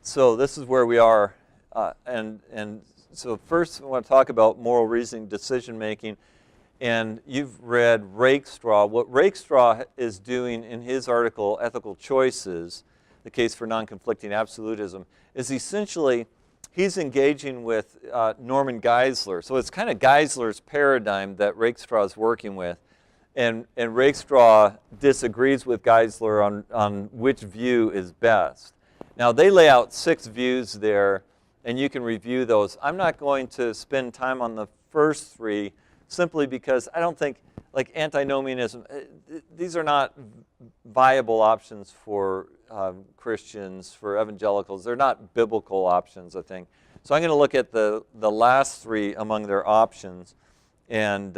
So this is where we are, and so first I want to talk about moral reasoning, decision making, and you've read Rakestraw. What Rakestraw is doing in his article, Ethical Choices, the Case for Non-Conflicting Absolutism, is essentially he's engaging with Norman Geisler. So it's kind of Geisler's paradigm that Rakestraw is working with, and Rakestraw disagrees with Geisler on which view is best. Now, they lay out 6 views there, and you can review those. I'm not going to spend time on the first 3 simply because I don't think, like antinomianism, these are not viable options for Christians, for evangelicals. They're not biblical options, I think. So I'm going to look at the last 3 among their options and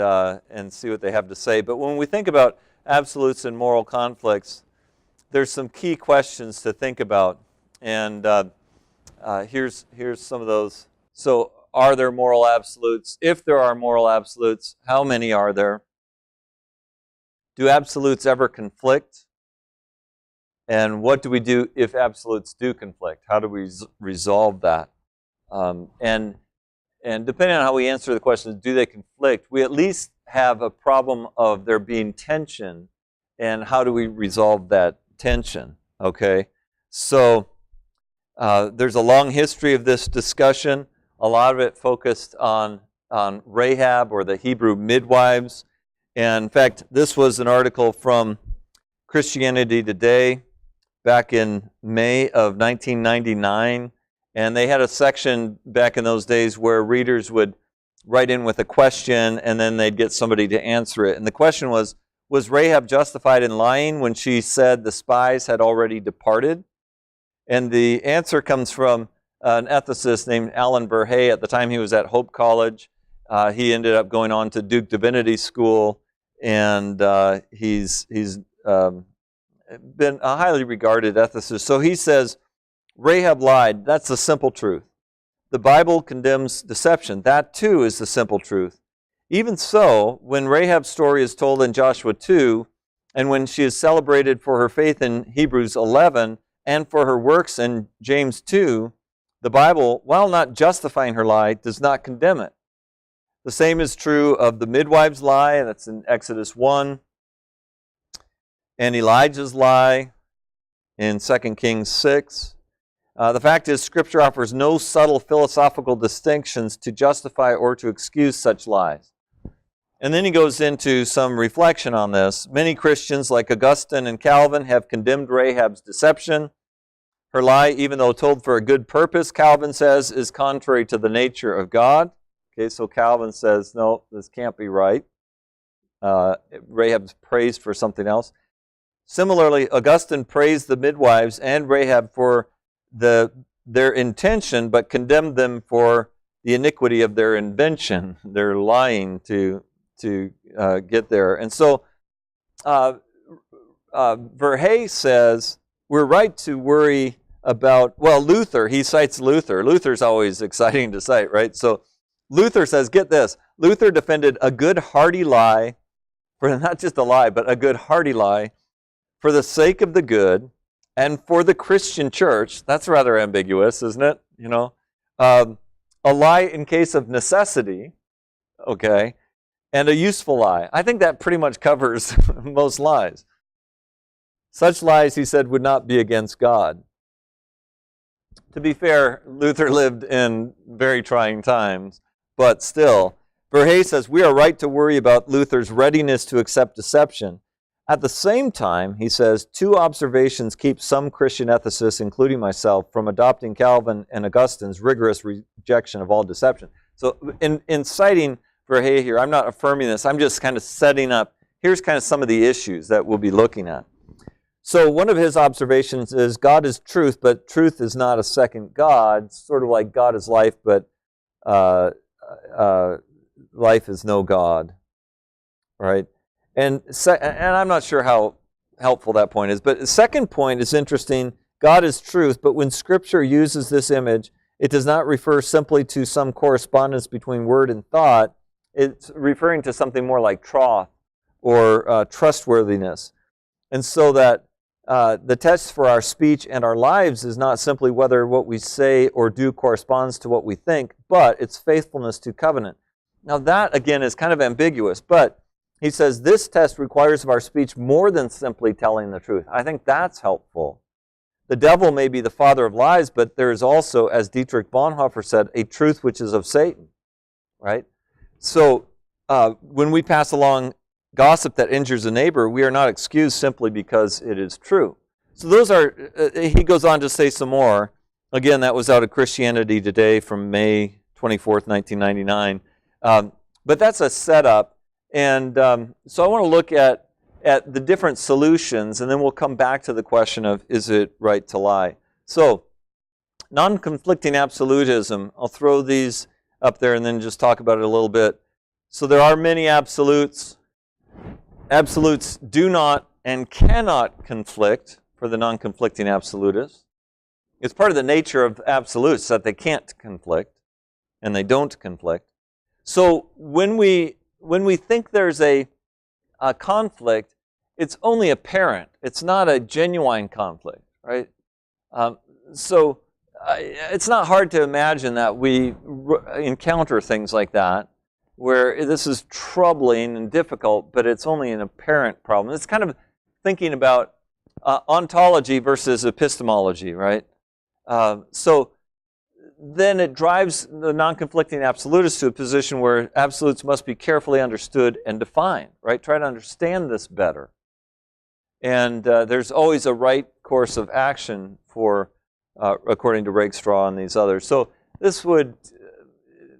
see what they have to say. But when we think about absolutes and moral conflicts, there's some key questions to think about. And here's some of those. So are there moral absolutes? If there are moral absolutes, how many are there? Do absolutes ever conflict? And what do we do if absolutes do conflict? How do we resolve that? And depending on how we answer the question, do they conflict? We at least have a problem of there being tension, and how do we resolve that tension? Okay, so there's a long history of this discussion. A lot of it focused on Rahab or the Hebrew midwives. And in fact, this was an article from Christianity Today back in May of 1999. And they had a section back in those days where readers would write in with a question and then they'd get somebody to answer it. And the question was Rahab justified in lying when she said the spies had already departed? And the answer comes from an ethicist named Alan Verhey. At the time he was at Hope College. He ended up going on to Duke Divinity School, and he's been a highly regarded ethicist. So he says, Rahab lied. That's the simple truth. The Bible condemns deception. That too is the simple truth. Even so, when Rahab's story is told in Joshua 2, and when she is celebrated for her faith in Hebrews 11, and for her works in James 2, the Bible, while not justifying her lie, does not condemn it. The same is true of the midwife's lie, and that's in Exodus 1, and Elijah's lie in 2 Kings 6. The fact is, Scripture offers no subtle philosophical distinctions to justify or to excuse such lies. And then he goes into some reflection on this. Many Christians, like Augustine and Calvin, have condemned Rahab's deception. Her lie, even though told for a good purpose, Calvin says, is contrary to the nature of God. Okay, so Calvin says, no, this can't be right. Rahab's praised for something else. Similarly, Augustine praised the midwives and Rahab for their intention, but condemned them for the iniquity of their invention. They're lying to get there. And so Verhey says we're right to worry about, well, Luther, he cites Luther. Luther's always exciting to cite, right? So Luther says, get this, Luther defended a good hearty lie, for not just a lie, but a good hearty lie, for the sake of the good and for the Christian church. That's rather ambiguous, isn't it? You know, a lie in case of necessity, okay, and a useful lie. I think that pretty much covers most lies. Such lies, he said, would not be against God. To be fair, Luther lived in very trying times, but still, Verhey says, we are right to worry about Luther's readiness to accept deception. At the same time, he says, 2 observations keep some Christian ethicists, including myself, from adopting Calvin and Augustine's rigorous rejection of all deception. So in citing Verhey here, I'm not affirming this, I'm just kind of setting up, here's kind of some of the issues that we'll be looking at. So one of his observations is God is truth, but truth is not a second God. It's sort of like God is life, but life is no God, right? And I'm not sure how helpful that point is, but the second point is interesting. God is truth, but when Scripture uses this image, it does not refer simply to some correspondence between word and thought. It's referring to something more like troth or trustworthiness. And so that the test for our speech and our lives is not simply whether what we say or do corresponds to what we think, but it's faithfulness to covenant. Now that, again, is kind of ambiguous, but he says this test requires of our speech more than simply telling the truth. I think that's helpful. The devil may be the father of lies, but there is also, as Dietrich Bonhoeffer said, a truth which is of Satan, right? So when we pass along gossip that injures a neighbor, we are not excused simply because it is true. So those are, he goes on to say some more. Again, that was out of Christianity Today from May 24th, 1999. But that's a setup. And so I want to look at the different solutions, and then we'll come back to the question of, is it right to lie? So, non-conflicting absolutism. I'll throw these up there and then just talk about it a little bit. So there are many absolutes. Absolutes do not and cannot conflict for the non-conflicting absolutist. It's part of the nature of absolutes that they can't conflict, and they don't conflict. So when we think there's a conflict, it's only apparent. It's not a genuine conflict, right? So it's not hard to imagine that we encounter things like that, where this is troubling and difficult, but it's only an apparent problem. It's kind of thinking about ontology versus epistemology, right? So then it drives the non-conflicting absolutist to a position where absolutes must be carefully understood and defined, right? Try to understand this better. And there's always a right course of action for, according to Rakestraw and these others. So this would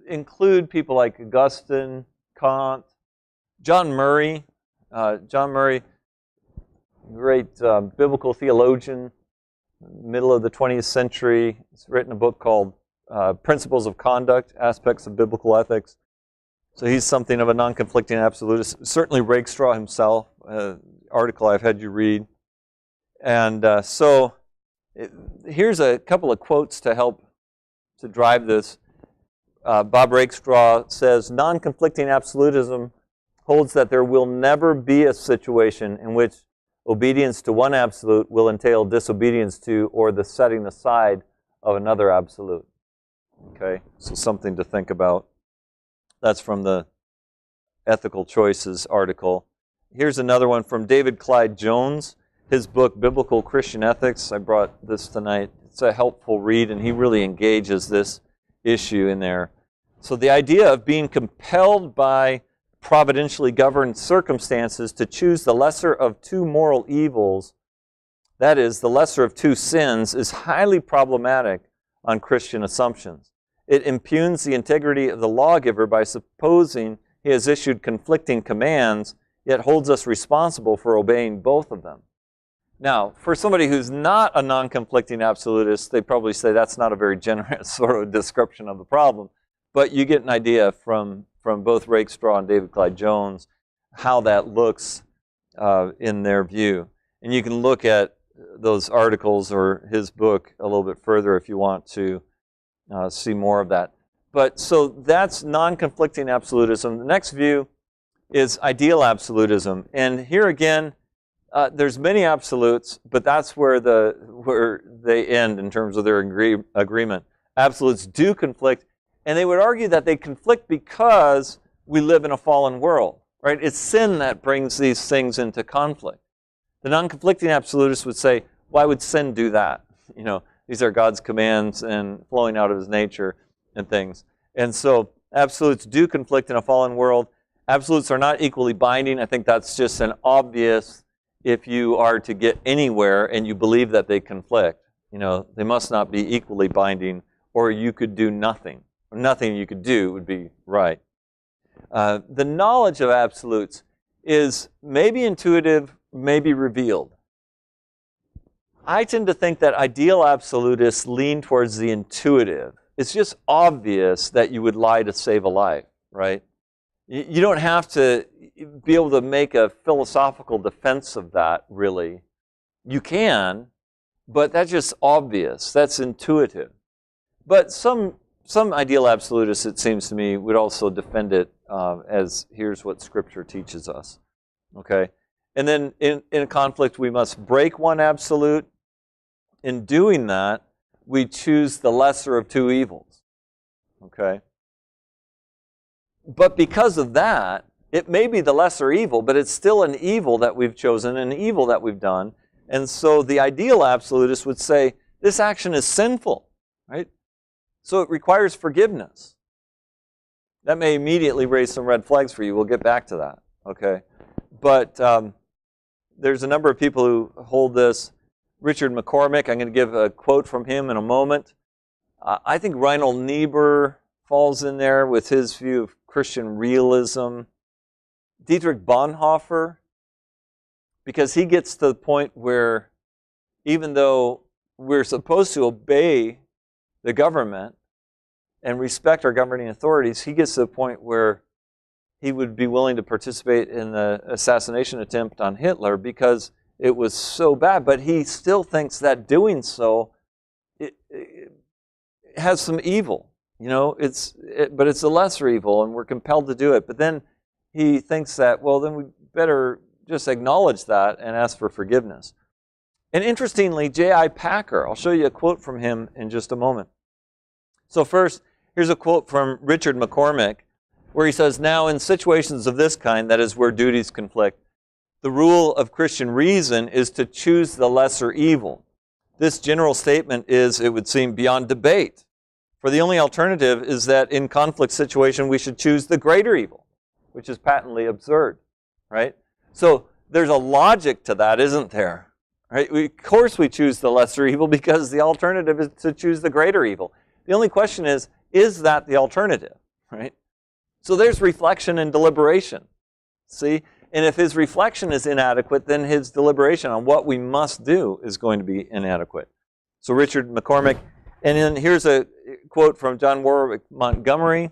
include people like Augustine, Kant, John Murray. John Murray, great biblical theologian, middle of the 20th century. He's written a book called Principles of Conduct, Aspects of Biblical Ethics. So he's something of a non-conflicting absolutist. Certainly Rakestraw himself, article I've had you read. And here's a couple of quotes to help to drive this. Bob Rakestraw says, non-conflicting absolutism holds that there will never be a situation in which obedience to one absolute will entail disobedience to or the setting aside of another absolute. Okay, so something to think about. That's from the Ethical Choices article. Here's another one from David Clyde Jones, his book, Biblical Christian Ethics. I brought this tonight. It's a helpful read, and he really engages this issue in there. So the idea of being compelled by providentially governed circumstances to choose the lesser of two moral evils, that is, the lesser of two sins, is highly problematic on Christian assumptions. It impugns the integrity of the lawgiver by supposing he has issued conflicting commands, yet holds us responsible for obeying both of them. Now, for somebody who's not a non-conflicting absolutist, they probably say that's not a very generous sort of description of the problem. But you get an idea from both Rakestraw and David Clyde Jones how that looks in their view. And you can look at those articles or his book a little bit further if you want to see more of that. But so that's non-conflicting absolutism. The next view is ideal absolutism. And here again, there's many absolutes, but that's where they end in terms of their agreement. Absolutes do conflict, and they would argue that they conflict because we live in a fallen world, right? It's sin that brings these things into conflict. The non-conflicting absolutist would say, why would sin do that? You know, these are God's commands and flowing out of his nature and things. And so absolutes do conflict in a fallen world. Absolutes are not equally binding. I think that's just an obvious, if you are to get anywhere and you believe that they conflict, you know, they must not be equally binding, or you could do nothing. Nothing you could do would be right. The knowledge of absolutes is maybe intuitive, maybe revealed. I tend to think that ideal absolutists lean towards the intuitive. It's just obvious that you would lie to save a life, right? You don't have to be able to make a philosophical defense of that, really. You can, but that's just obvious. That's intuitive. But some ideal absolutists, it seems to me, would also defend it as here's what Scripture teaches us. Okay? And then in a conflict, we must break one absolute. In doing that, we choose the lesser of two evils. Okay? But because of that, it may be the lesser evil, but it's still an evil that we've chosen, an evil that we've done. And so the ideal absolutist would say, this action is sinful, right? So it requires forgiveness. That may immediately raise some red flags for you. We'll get back to that, okay? But there's a number of people who hold this. Richard McCormick, I'm going to give a quote from him in a moment. I think Reinhold Niebuhr falls in there with his view of Christian realism. Dietrich Bonhoeffer, because he gets to the point where even though we're supposed to obey the government and respect our governing authorities, he gets to the point where he would be willing to participate in the assassination attempt on Hitler because it was so bad. But he still thinks that doing so it has some evil. You know, but it's a lesser evil, and we're compelled to do it. But then he thinks that, well, then we better just acknowledge that and ask for forgiveness. And interestingly, J.I. Packer, I'll show you a quote from him in just a moment. So first, here's a quote from Richard McCormick, where he says, now in situations of this kind, that is where duties conflict, the rule of Christian reason is to choose the lesser evil. This general statement is, it would seem, beyond debate. For the only alternative is that in conflict situation, we should choose the greater evil, which is patently absurd, right? So there's a logic to that, isn't there? Right? Of course we choose the lesser evil because the alternative is to choose the greater evil. The only question is that the alternative, right? So there's reflection and deliberation, see? And if his reflection is inadequate, then his deliberation on what we must do is going to be inadequate. So Richard McCormick, and then here's a quote from John Warwick Montgomery.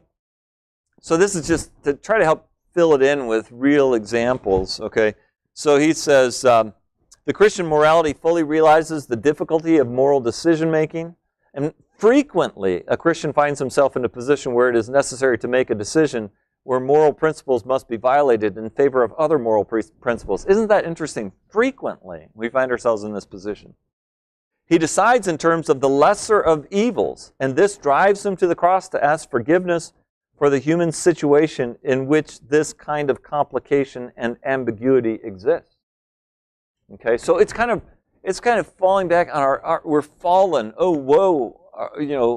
So this is just to try to help fill it in with real examples, okay? So he says, the Christian morality fully realizes the difficulty of moral decision-making, and frequently a Christian finds himself in a position where it is necessary to make a decision where moral principles must be violated in favor of other moral principles. Isn't that interesting? Frequently we find ourselves in this position. He decides in terms of the lesser of evils, and this drives him to the cross to ask forgiveness for the human situation in which this kind of complication and ambiguity exists. Okay, so it's kind of falling back on our we're fallen. Oh, woe,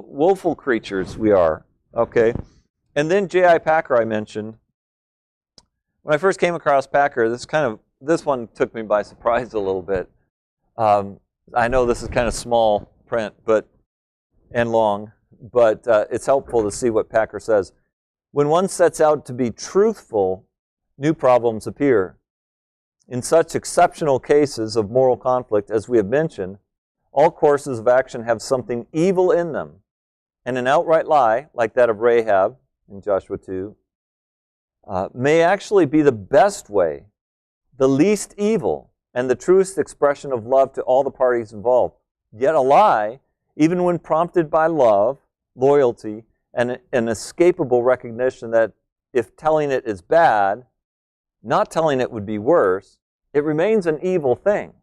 woeful creatures we are. Okay, and then J.I. Packer I mentioned. When I first came across Packer, this one took me by surprise a little bit. I know this is kind of small print, and long, but it's helpful to see what Packer says. When one sets out to be truthful, new problems appear. In such exceptional cases of moral conflict as we have mentioned, all courses of action have something evil in them, and an outright lie, like that of Rahab in Joshua 2, may actually be the best way, the least evil, and the truest expression of love to all the parties involved. Yet a lie, even when prompted by love, loyalty, and an inescapable recognition that if telling it is bad, not telling it would be worse, it remains an evil thing.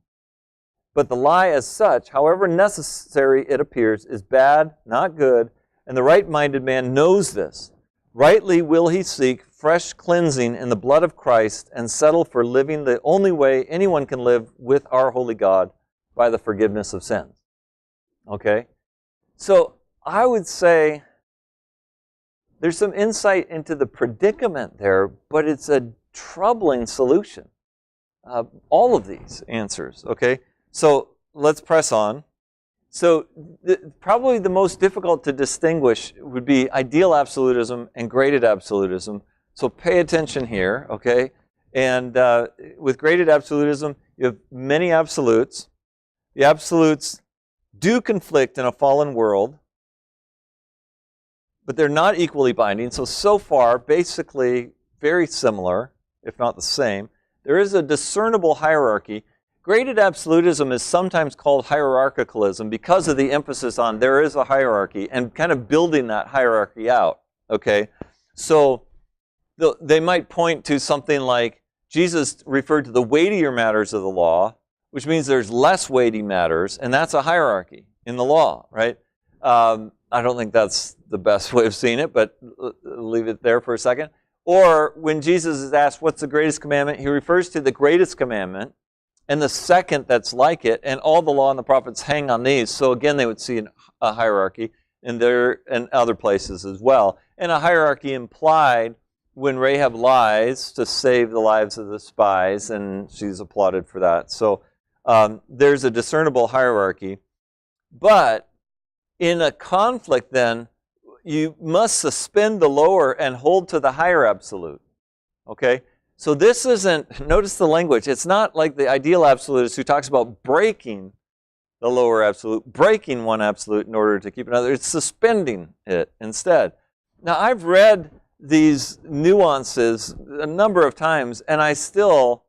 But the lie as such, however necessary it appears, is bad, not good, and the right-minded man knows this. Rightly will he seek fresh cleansing in the blood of Christ and settle for living the only way anyone can live with our holy God, by the forgiveness of sins. Okay? So I would say there's some insight into the predicament there, but it's a troubling solution. All of these answers, okay? So let's press on. So probably the most difficult to distinguish would be ideal absolutism and graded absolutism. So pay attention here, okay? And with graded absolutism, you have many absolutes. The absolutes do conflict in a fallen world, but they're not equally binding. So far, basically very similar, if not the same. There is a discernible hierarchy. Graded absolutism is sometimes called hierarchicalism because of the emphasis on there is a hierarchy and kind of building that hierarchy out, okay? So they might point to something like Jesus referred to the weightier matters of the law, which means there's less weighty matters, and that's a hierarchy in the law, right? I don't think that's the best way of seeing it, but leave it there for a second. Or when Jesus is asked, what's the greatest commandment? He refers to the greatest commandment and the second that's like it, and all the law and the prophets hang on these. So again, they would see a hierarchy, and there and other places as well. And a hierarchy implied when Rahab lies to save the lives of the spies, and she's applauded for that. So there's a discernible hierarchy. But in a conflict then, you must suspend the lower and hold to the higher absolute. Okay? So this isn't, notice the language, it's not like the ideal absolutist who talks about breaking the lower absolute, breaking one absolute in order to keep another. It's suspending it instead. Now, I've read these nuances a number of times, and I still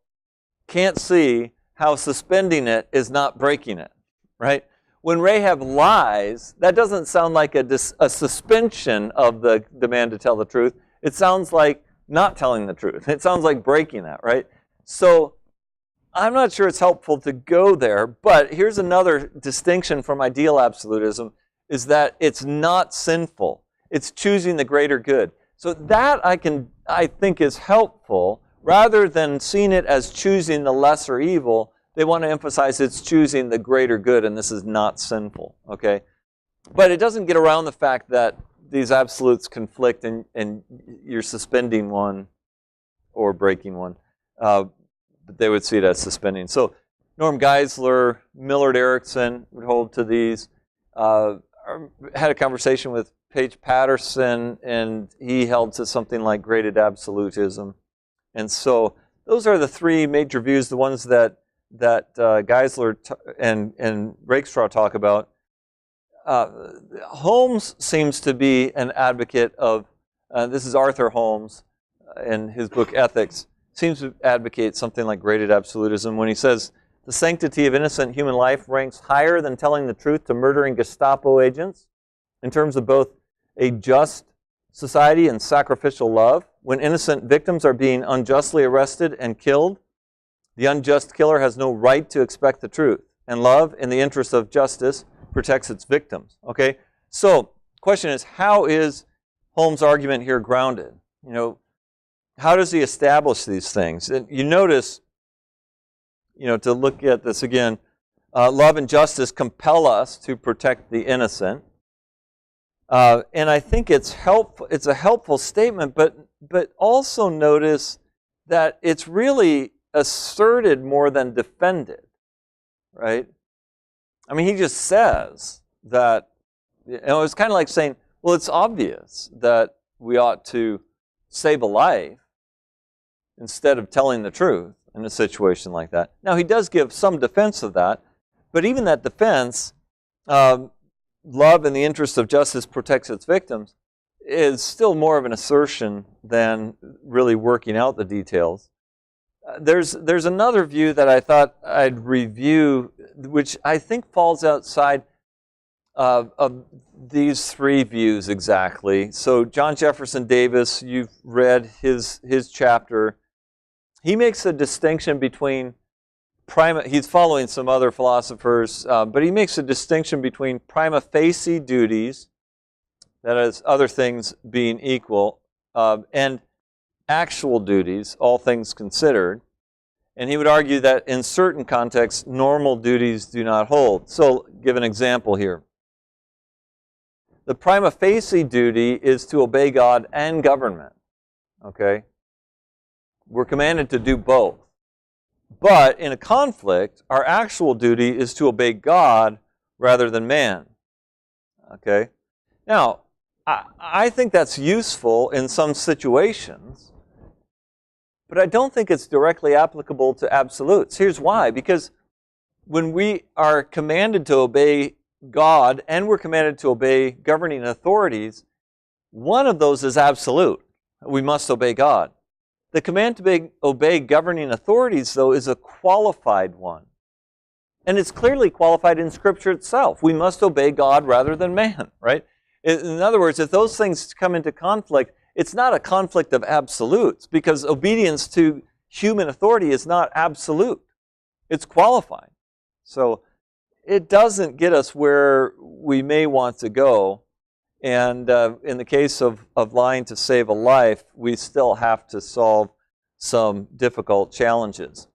can't see how suspending it is not breaking it, right? When Rahab lies, that doesn't sound like a suspension of the demand to tell the truth. It sounds like not telling the truth. It sounds like breaking that, right? So I'm not sure it's helpful to go there, but here's another distinction from ideal absolutism, is that it's not sinful. It's choosing the greater good. So that I think is helpful. Rather than seeing it as choosing the lesser evil, they want to emphasize it's choosing the greater good, and this is not sinful, okay? But it doesn't get around the fact that these absolutes conflict and you're suspending one or breaking one. But they would see it as suspending. So Norm Geisler, Millard Erickson would hold to these. Had a conversation with Paige Patterson, and he held to something like graded absolutism. And so those are the three major views, the ones that Geisler and Rakestraw talk about. Holmes seems to be an advocate of, this is Arthur Holmes in his book Ethics, seems to advocate something like graded absolutism when he says, the sanctity of innocent human life ranks higher than telling the truth to murdering Gestapo agents in terms of both a just society and sacrificial love. When innocent victims are being unjustly arrested and killed, the unjust killer has no right to expect the truth. And love, in the interest of justice, protects its victims. Okay? So, question is, how is Holmes' argument here grounded? You know, how does he establish these things? And you notice, you know, to look at this again, love and justice compel us to protect the innocent. And I think it's helpful. It's a helpful statement, but also notice that it's really asserted more than defended, right? I mean, he just says that, you know, it's kind of like saying, well, it's obvious that we ought to save a life instead of telling the truth in a situation like that. Now, he does give some defense of that, but even that defense, love in the interest of justice protects its victims, is still more of an assertion than really working out the details. There's another view that I thought I'd review, which I think falls outside of these three views exactly. So John Jefferson Davis, you've read his chapter. He makes a distinction between he's following some other philosophers, but he makes a distinction between prima facie duties, that is, other things being equal, and actual duties, all things considered. And he would argue that in certain contexts, normal duties do not hold. So, give an example here. The prima facie duty is to obey God and government. Okay? We're commanded to do both. But in a conflict, our actual duty is to obey God rather than man. Okay? Now, I think that's useful in some situations, but I don't think it's directly applicable to absolutes. Here's why. Because when we are commanded to obey God and we're commanded to obey governing authorities, one of those is absolute. We must obey God. The command to obey governing authorities, though, is a qualified one. And it's clearly qualified in Scripture itself. We must obey God rather than man, right? In other words, if those things come into conflict, it's not a conflict of absolutes, because obedience to human authority is not absolute. It's qualifying. So it doesn't get us where we may want to go. And in the case of lying to save a life, we still have to solve some difficult challenges.